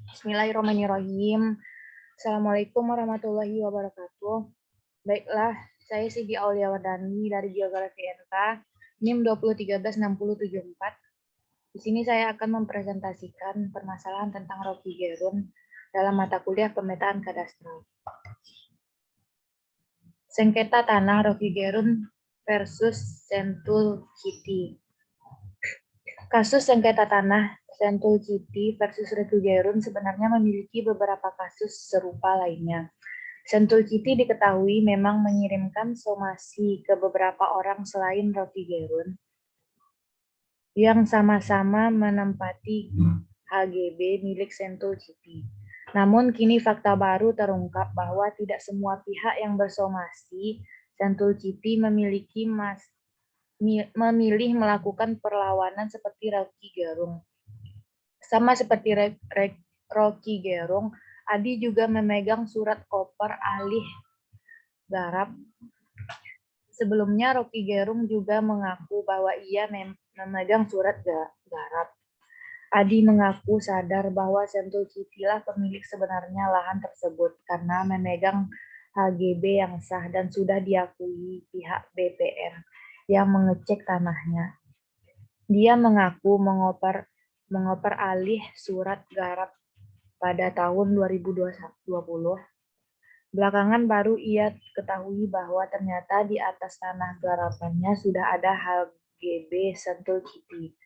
Bismillahirrahmanirrahim. Assalamualaikum warahmatullahi wabarakatuh. Baiklah, saya Siti Aulia Wardani dari Geografi NK, NIM 2013674. Di sini saya akan mempresentasikan permasalahan tentang Rocky Gerung dalam mata kuliah pemetaan kadastral. Sengketa tanah Rocky Gerung versus Sentul City. Kasus sengketa tanah Sentul City versus Rocky Gerung sebenarnya memiliki beberapa kasus serupa lainnya. Sentul City diketahui memang mengirimkan somasi ke beberapa orang selain Rocky Gerung yang sama-sama menempati HGB milik Sentul City. Namun kini fakta baru terungkap bahwa tidak semua pihak yang bersomasi Sentul City memilih melakukan perlawanan seperti Rocky Gerung. Sama seperti Rocky Gerung, Adi juga memegang surat koper alih garap. Sebelumnya Rocky Gerung juga mengaku bahwa ia memegang surat garap. Adi mengaku sadar bahwa Sentul City lah pemilik sebenarnya lahan tersebut karena memegang HGB yang sah dan sudah diakui pihak BPN yang mengecek tanahnya. Dia mengaku mengoper alih surat garap pada tahun 2020. Belakangan baru ia ketahui bahwa ternyata di atas tanah garapannya sudah ada HGB Sentul City.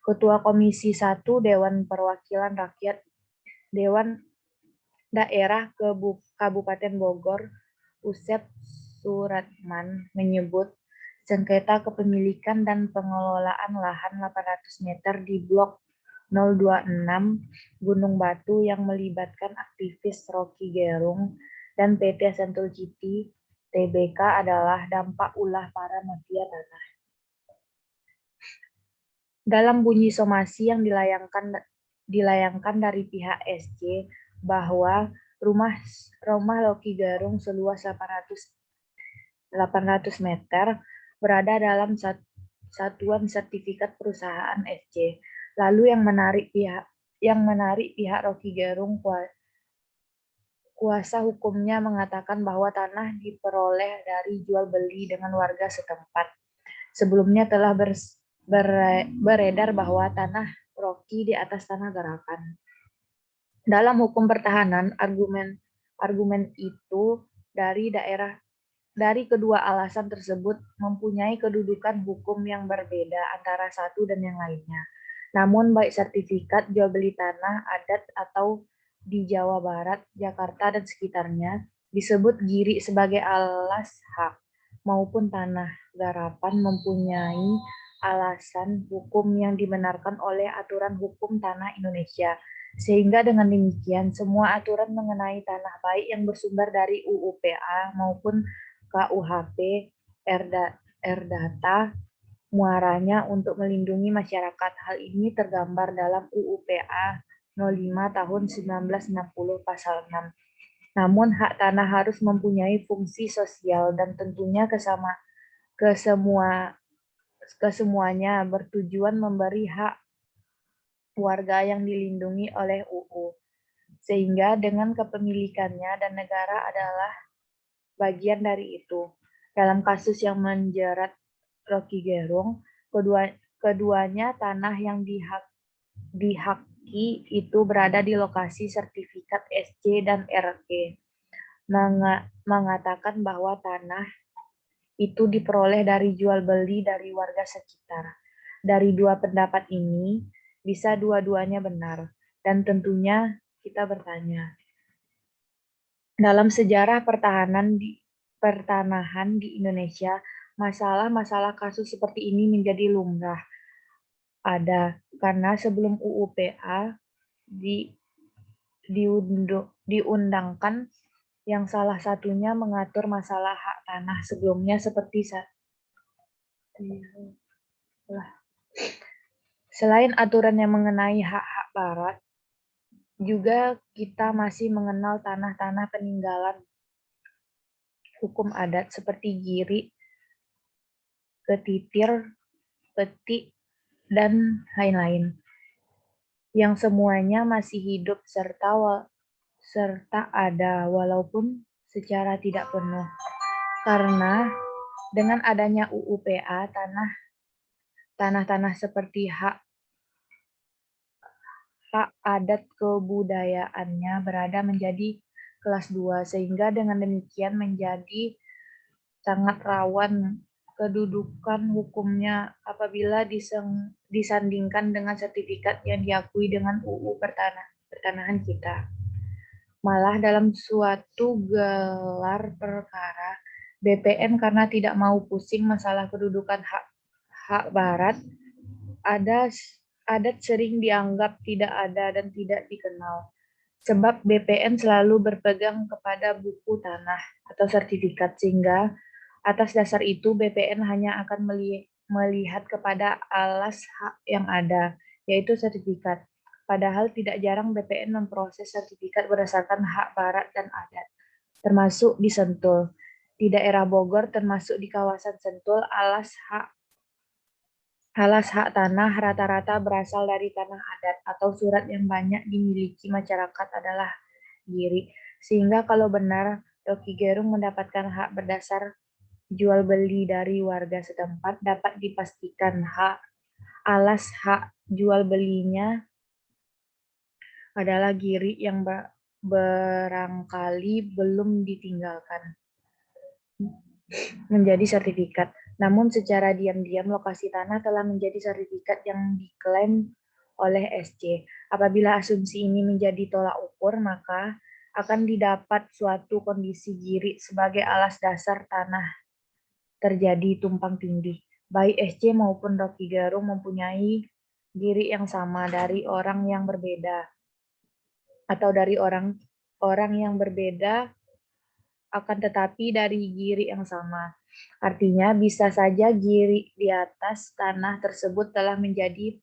Ketua Komisi 1 Dewan Perwakilan Rakyat Dewan Daerah Kabupaten Bogor, Usep Suratman, menyebut sengketa kepemilikan dan pengelolaan lahan 800 meter di Blok 026 Gunung Batu yang melibatkan aktivis Rocky Gerung dan PT Sentul City Tbk adalah dampak ulah para mafia tanah. Dalam bunyi somasi yang dilayangkan dari pihak SC bahwa rumah Rocky Gerung seluas 800 meter berada dalam satuan sertifikat perusahaan SC. Lalu yang menarik pihak Rocky Gerung kuasa hukumnya mengatakan bahwa tanah diperoleh dari jual beli dengan warga setempat. Sebelumnya telah beredar bahwa tanah Rocky di atas tanah garapan. Dalam hukum pertahanan, argumen itu dari kedua alasan tersebut mempunyai kedudukan hukum yang berbeda antara satu dan yang lainnya. Namun baik sertifikat jual beli tanah adat atau di Jawa Barat, Jakarta dan sekitarnya disebut giri sebagai alas hak maupun tanah garapan mempunyai alasan hukum yang dibenarkan oleh aturan hukum tanah Indonesia. Sehingga dengan demikian semua aturan mengenai tanah baik yang bersumber dari UU PA maupun KUHP Erdata muaranya untuk melindungi masyarakat. Hal ini tergambar dalam UU PA 05 tahun 1960 pasal 6. Namun hak tanah harus mempunyai fungsi sosial dan tentunya kesemuanya bertujuan memberi hak warga yang dilindungi oleh UU. Sehingga dengan kepemilikannya dan negara adalah bagian dari itu. Dalam kasus yang menjerat Rocky Gerung, keduanya tanah yang dihaki itu berada di lokasi sertifikat SC dan RG. Mengatakan bahwa tanah itu diperoleh dari jual beli dari warga sekitar. Dari dua pendapat ini, bisa dua-duanya benar. Dan tentunya kita bertanya, dalam sejarah pertanahan di Indonesia, masalah-masalah kasus seperti ini menjadi lumrah. Ada karena sebelum UU PA diundangkan yang salah satunya mengatur masalah hak tanah sebelumnya seperti selain aturan yang mengenai hak-hak barat, juga kita masih mengenal tanah-tanah peninggalan hukum adat seperti giri, ketitir, petik, dan lain-lain, yang semuanya masih hidup serta ada walaupun secara tidak penuh. Karena dengan adanya UUPA, tanah-tanah seperti hak adat kebudayaannya berada menjadi kelas 2, sehingga dengan demikian menjadi sangat rawan kedudukan hukumnya apabila disandingkan dengan sertifikat yang diakui dengan UU pertanahan kita. Malah dalam suatu gelar perkara, BPN karena tidak mau pusing masalah kedudukan hak barat, adat sering dianggap tidak ada dan tidak dikenal. Sebab BPN selalu berpegang kepada buku tanah atau sertifikat, sehingga atas dasar itu BPN hanya akan melihat kepada alas hak yang ada, yaitu sertifikat. Padahal tidak jarang BPN memproses sertifikat berdasarkan hak barat dan adat, termasuk di Sentul. Di daerah Bogor, termasuk di kawasan Sentul, alas hak tanah rata-rata berasal dari tanah adat atau surat yang banyak dimiliki masyarakat adalah giri. Sehingga kalau benar Rocky Gerung mendapatkan hak berdasar jual beli dari warga setempat, dapat dipastikan alas hak jual belinya adalah giri yang barangkali belum ditinggalkan menjadi sertifikat. Namun secara diam-diam lokasi tanah telah menjadi sertifikat yang diklaim oleh SC. Apabila asumsi ini menjadi tolak ukur, maka akan didapat suatu kondisi giri sebagai alas dasar tanah terjadi tumpang tindih. Baik SC maupun Rocky Gerung mempunyai giri yang sama dari orang yang berbeda, atau dari orang yang berbeda akan tetapi dari giri yang sama. Artinya bisa saja giri di atas tanah tersebut telah menjadi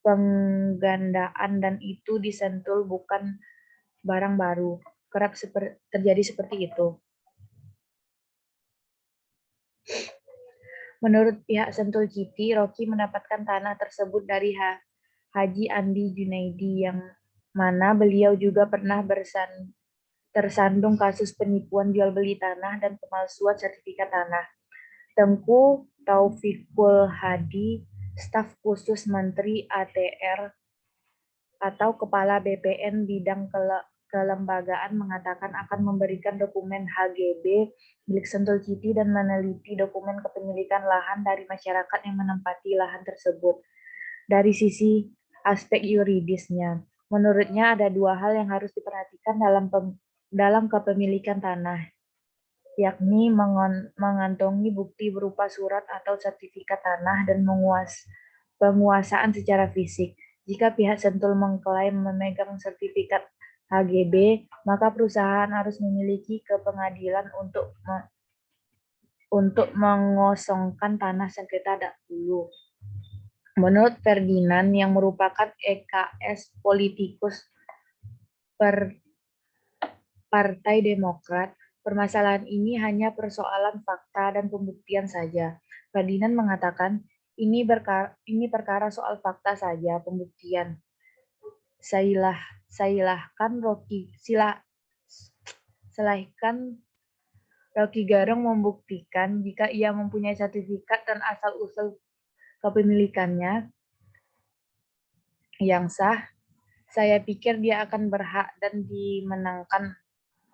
penggandaan dan itu disentul bukan barang baru. Kerap terjadi seperti itu. Menurut pihak Sentul Citi, Rocky mendapatkan tanah tersebut dari Haji Andi Junaidi, yang mana beliau juga pernah tersandung kasus penipuan jual beli tanah dan pemalsuan sertifikat tanah. Tengku Taufikul Hadi, staf khusus Menteri ATR atau Kepala BPN bidang kelembagaan, mengatakan akan memberikan dokumen HGB milik Sentul Citi dan meneliti dokumen kepemilikan lahan dari masyarakat yang menempati lahan tersebut. Dari sisi aspek yuridisnya, menurutnya ada dua hal yang harus diperhatikan dalam kepemilikan tanah, yakni mengantongi bukti berupa surat atau sertifikat tanah dan penguasaan secara fisik. Jika pihak Sentul mengklaim memegang sertifikat HGB, maka perusahaan harus memiliki ke pengadilan untuk mengosongkan tanah sengketa dahulu. Menurut Ferdinand, yang merupakan EKS politikus Partai Demokrat, permasalahan ini hanya persoalan fakta dan pembuktian saja. Ferdinand mengatakan, ini perkara soal fakta saja, pembuktian. Silahkan Rocky Gerung membuktikan jika ia mempunyai sertifikat dan asal-usul kepemilikannya yang sah. Saya pikir dia akan berhak dan dimenangkan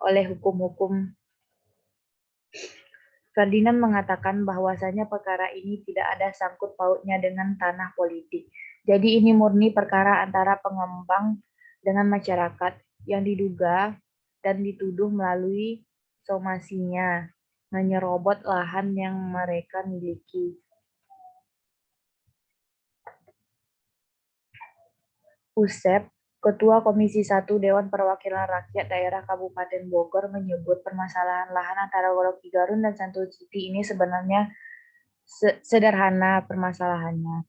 oleh hukum-hukum. Ferdinand mengatakan bahwasanya perkara ini tidak ada sangkut pautnya dengan tanah politik. Jadi ini murni perkara antara pengembang dengan masyarakat yang diduga dan dituduh melalui somasinya menyerobot lahan yang mereka miliki. Usep, Ketua Komisi 1 Dewan Perwakilan Rakyat Daerah Kabupaten Bogor, menyebut permasalahan lahan antara Rocky Gerung dan Sentul Citi ini sebenarnya sederhana permasalahannya,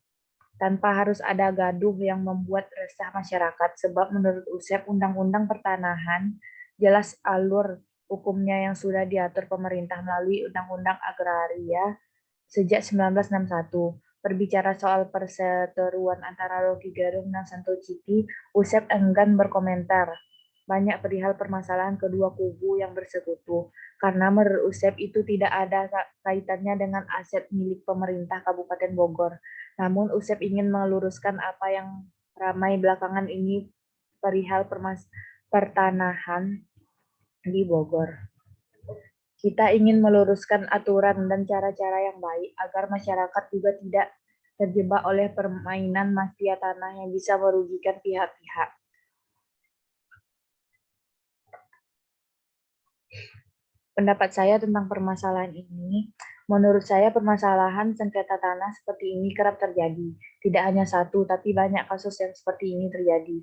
tanpa harus ada gaduh yang membuat resah masyarakat, sebab menurut Usep, Undang-Undang Pertanahan jelas alur hukumnya yang sudah diatur pemerintah melalui Undang-Undang Agraria sejak 1961. Berbicara soal perseteruan antara Rocky Gerung dan Santo Citi, Usep enggan berkomentar banyak perihal permasalahan kedua kubu yang bersekutu, karena menurut Usep itu tidak ada kaitannya dengan aset milik pemerintah Kabupaten Bogor. Namun Usep ingin meluruskan apa yang ramai belakangan ini perihal pertanahan di Bogor. Kita ingin meluruskan aturan dan cara-cara yang baik agar masyarakat juga tidak terjebak oleh permainan mafia tanah yang bisa merugikan pihak-pihak. Pendapat saya tentang permasalahan ini, menurut saya permasalahan sengketa tanah seperti ini kerap terjadi. Tidak hanya satu, tapi banyak kasus yang seperti ini terjadi,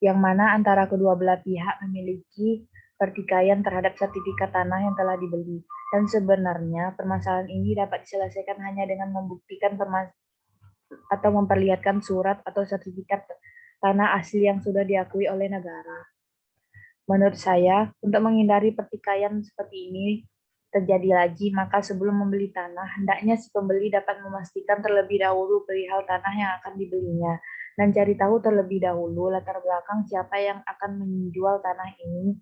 yang mana antara kedua belah pihak memiliki pertikaian terhadap sertifikat tanah yang telah dibeli. Dan sebenarnya permasalahan ini dapat diselesaikan hanya dengan membuktikan atau memperlihatkan surat atau sertifikat tanah asli yang sudah diakui oleh negara. Menurut saya, untuk menghindari pertikaian seperti ini terjadi lagi, maka sebelum membeli tanah, hendaknya si pembeli dapat memastikan terlebih dahulu perihal tanah yang akan dibelinya, dan cari tahu terlebih dahulu latar belakang siapa yang akan menjual tanah ini,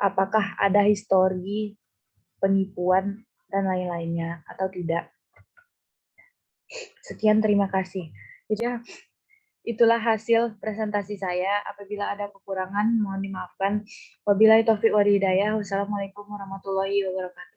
apakah ada histori penipuan dan lain-lainnya atau tidak. Sekian, terima kasih. Itulah hasil presentasi saya. Apabila ada kekurangan, mohon dimaafkan. Wabillahi taufiq wal hidayah. Wassalamualaikum warahmatullahi wabarakatuh.